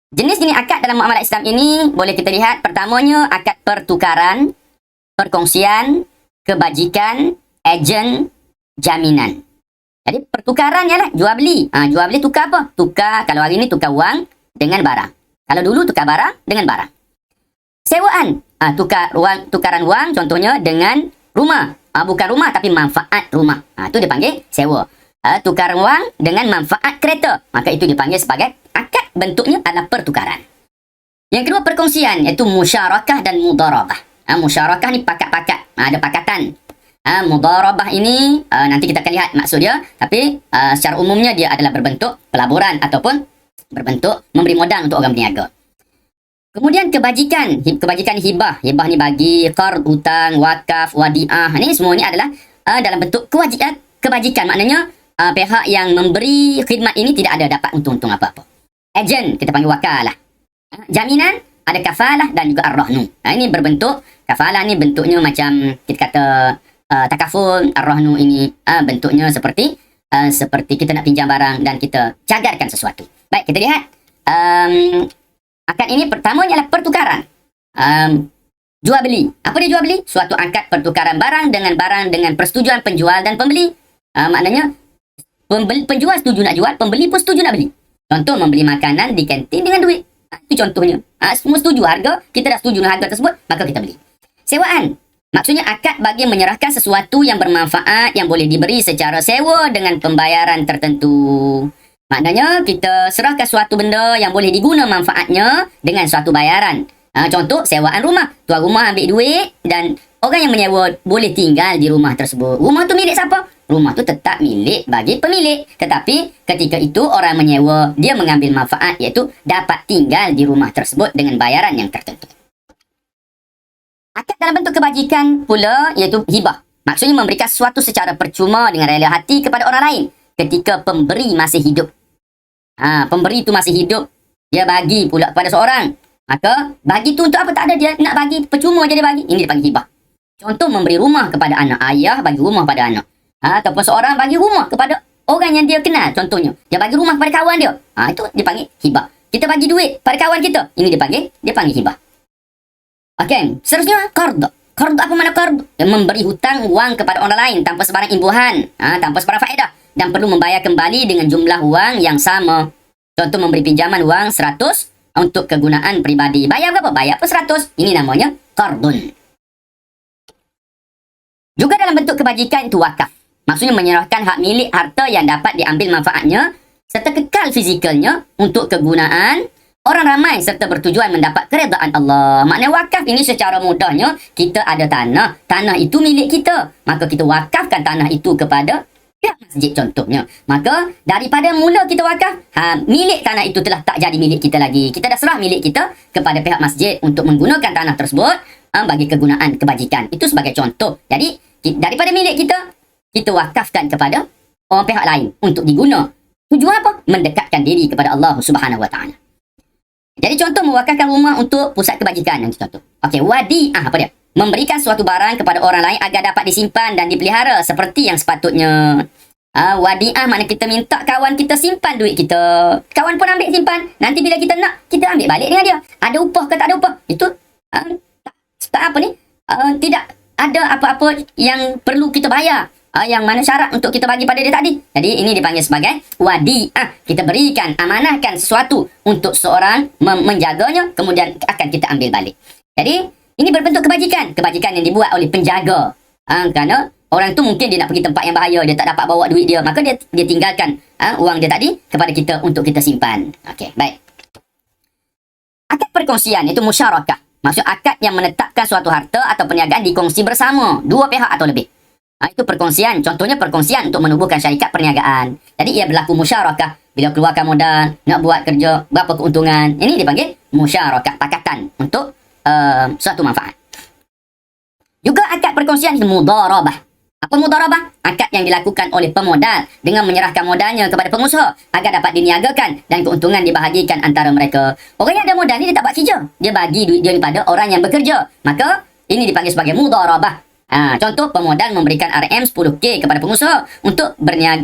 Jenis-jenis akad dalam muamalah Islam ini boleh kita lihat. Pertamanya, akad pertukaran, perkongsian, kebajikan, ejen, jaminan. Jadi pertukaran ialah jual beli. Jual beli tukar apa? Tukar, kalau hari ini tukar wang dengan barang. Kalau dulu tukar barang dengan barang. Sewaan, tukaran wang contohnya dengan rumah. Bukan rumah tapi manfaat rumah. Itu dipanggil sewa. Tukaran wang dengan manfaat kereta. Maka itu dipanggil sebagai akad, bentuknya adalah pertukaran. Yang kedua, perkongsian, iaitu musyarakah dan mudharabah. Musyarakah ni pakat-pakat. Ada pakatan. Mudharabah ini nanti kita akan lihat maksud dia, tapi secara umumnya dia adalah berbentuk pelaburan ataupun berbentuk memberi modal untuk orang berniaga. Kemudian kebajikan hibah. Hibah ni bagi, qard, hutang, wakaf, wadiah. Ini semua ni adalah dalam bentuk kebajikan. Maknanya pihak yang memberi khidmat ini tidak ada dapat untung-untung apa-apa. Ejen kita panggil wakalah. Jaminan ada kafalah dan juga ar-rahnu. Ini berbentuk kafalah ni bentuknya macam kita kata takaful. Ar-rahnu ini bentuknya seperti kita nak pinjam barang dan kita cagarkan sesuatu. Baik, kita lihat akad ini pertamanya adalah pertukaran. Jual beli. Apa dia jual beli? Suatu akad pertukaran barang dengan persetujuan penjual dan pembeli. Maknanya penjual setuju nak jual, pembeli pun setuju nak beli. Contoh, membeli makanan di kantin dengan duit. Itu contohnya. Semua setuju harga, kita dah setuju dengan harga tersebut, maka kita beli. Sewaan. Maksudnya akad bagi menyerahkan sesuatu yang bermanfaat yang boleh diberi secara sewa dengan pembayaran tertentu. Maknanya kita serahkan suatu benda yang boleh diguna manfaatnya dengan suatu bayaran. Contoh, sewaan rumah. Tuan rumah ambil duit dan orang yang menyewa boleh tinggal di rumah tersebut. Rumah tu milik siapa? Rumah tu tetap milik bagi pemilik. Tetapi ketika itu orang menyewa, dia mengambil manfaat, iaitu dapat tinggal di rumah tersebut dengan bayaran yang tertentu. Akad dalam bentuk kebajikan pula iaitu hibah. Maksudnya memberikan sesuatu secara percuma dengan rela hati kepada orang lain ketika pemberi masih hidup. Pemberi tu masih hidup, dia bagi pula kepada seorang. Maka bagi tu untuk apa? Tak ada, dia nak bagi percuma je dia bagi. Ini dipanggil hibah. Contoh, memberi rumah kepada anak. Ayah bagi rumah pada anak. Ataupun seorang bagi rumah kepada orang yang dia kenal. Contohnya, dia bagi rumah kepada kawan dia. Itu dipanggil hibah. Kita bagi duit pada kawan kita. Ini dia panggil hibah. Okey, seterusnya qard. Qard, apa makna qard? Memberi hutang wang kepada orang lain tanpa sebarang imbuhan, tanpa sebarang faedah, dan perlu membayar kembali dengan jumlah wang yang sama. Contoh, memberi pinjaman wang 100 untuk kegunaan peribadi. Bayar berapa? Bayar pun 100. Ini namanya qardun. Juga dalam bentuk kebajikan itu wakaf. Maksudnya menyerahkan hak milik harta yang dapat diambil manfaatnya serta kekal fizikalnya untuk kegunaan orang ramai serta bertujuan mendapat keredaan Allah. Maknanya wakaf ini secara mudahnya, kita ada tanah. Tanah itu milik kita. Maka kita wakafkan tanah itu kepada pihak masjid contohnya. Maka daripada mula kita wakaf, milik tanah itu telah tak jadi milik kita lagi. Kita dah serah milik kita kepada pihak masjid untuk menggunakan tanah tersebut bagi kegunaan kebajikan. Itu sebagai contoh. Jadi daripada milik kita, kita wakafkan kepada orang pihak lain untuk diguna. Tujuan apa? Mendekatkan diri kepada Allah Subhanahu Wa Taala. Jadi contoh, mewakafkan rumah untuk pusat kebajikan. Nanti contoh. Okey, wadi'ah apa dia? Memberikan suatu barang kepada orang lain agar dapat disimpan dan dipelihara seperti yang sepatutnya. Wadi'ah maknanya kita minta kawan kita simpan duit kita. Kawan pun ambil simpan. Nanti bila kita nak, kita ambil balik dengan dia. Ada upah ke tak ada upah? Itu tidak ada apa-apa yang perlu kita bayar. Yang mana syarat untuk kita bagi pada dia tadi. Jadi ini dipanggil sebagai wadi'ah. Kita berikan, amanahkan sesuatu untuk seorang menjaganya, kemudian akan kita ambil balik. Jadi ini berbentuk kebajikan. Kebajikan yang dibuat oleh penjaga. Kerana orang tu mungkin dia nak pergi tempat yang bahaya, dia tak dapat bawa duit dia, maka dia tinggalkan wang dia tadi kepada kita untuk kita simpan. Okey, baik. Akad perkongsian itu musyarakah. Maksud akad yang menetapkan suatu harta atau perniagaan dikongsi bersama dua pihak atau lebih. Itu perkongsian. Contohnya perkongsian untuk menubuhkan syarikat perniagaan. Jadi ia berlaku musyarakah. Bila keluarkan modal, nak buat kerja, berapa keuntungan. Ini dipanggil musyarakah, pakatan untuk suatu manfaat. Juga akad perkongsian mudharabah. Apa mudharabah? Akad yang dilakukan oleh pemodal dengan menyerahkan modalnya kepada pengusaha agar dapat diniagakan dan keuntungan dibahagikan antara mereka. Orang yang ada modal ni dia tak buat kerja. Dia bagi duit dia kepada orang yang bekerja. Maka ini dipanggil sebagai mudharabah. Contoh, pemodal memberikan RM10K kepada pengusaha untuk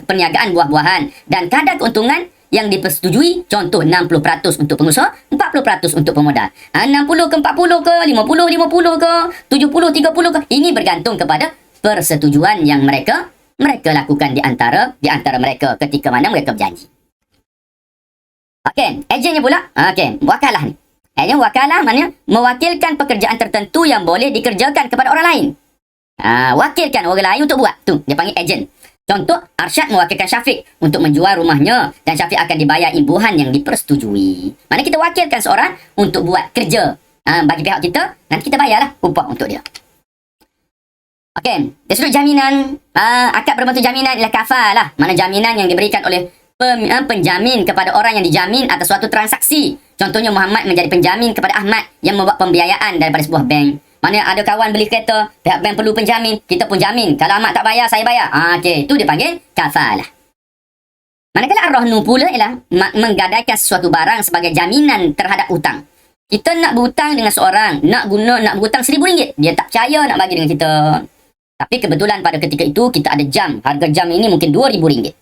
perniagaan buah-buahan dan kadar keuntungan yang dipersetujui. Contoh 60% untuk pengusaha, 40% untuk pemodal. 60 ke 40 ke, 50 ke, 70 30 ke. Ini bergantung kepada persetujuan yang mereka lakukan di antara mereka ketika mana mereka berjanji. Okey, ejennya pula. Okey, wakalah ni. Ejen wakalah maknanya mewakilkan pekerjaan tertentu yang boleh dikerjakan kepada orang lain. Wakilkan orang lain untuk buat. Tu, dia panggil ejen. Contoh, Arsyad mewakilkan Syafiq untuk menjual rumahnya dan Syafiq akan dibayar imbuhan yang dipersetujui. Mana kita wakilkan seorang untuk buat kerja bagi pihak kita, nanti kita bayarlah upah untuk dia. Okey, dari sudut jaminan, akad berbentuk jaminan ialah kafalah. Mana jaminan yang diberikan oleh penjamin kepada orang yang dijamin atas suatu transaksi. Contohnya Muhammad menjadi penjamin kepada Ahmad yang membuat pembiayaan daripada sebuah bank. Mana ada kawan beli kereta, pihak bank perlu penjamin, kita pun jamin. Kalau Ahmad tak bayar, saya bayar. Okey, itu dipanggil kafalah. Manakala ar-rahnu pula ialah menggadaikan sesuatu barang sebagai jaminan terhadap hutang. Kita nak berhutang dengan seorang, nak berhutang RM1,000. Dia tak percaya nak bagi dengan kita. Tapi kebetulan pada ketika itu kita ada jam. Harga jam ini mungkin RM2,000.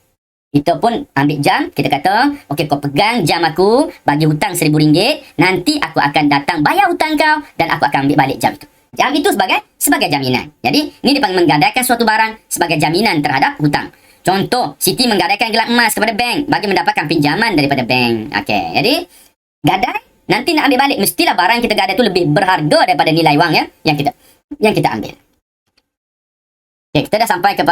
Kita pun ambil jam, kita kata, okey, kau pegang jam aku, bagi hutang RM1,000, nanti aku akan datang bayar hutang kau dan aku akan ambil balik jam itu. Jam itu sebagai jaminan. Jadi, ini dipanggil menggadaikan suatu barang sebagai jaminan terhadap hutang. Contoh, Siti menggadaikan gelang emas kepada bank bagi mendapatkan pinjaman daripada bank. Okey, jadi gadai, nanti nak ambil balik, mestilah barang yang kita gadai itu lebih berharga daripada nilai wang yang kita ambil. Okey, kita dah sampai kepada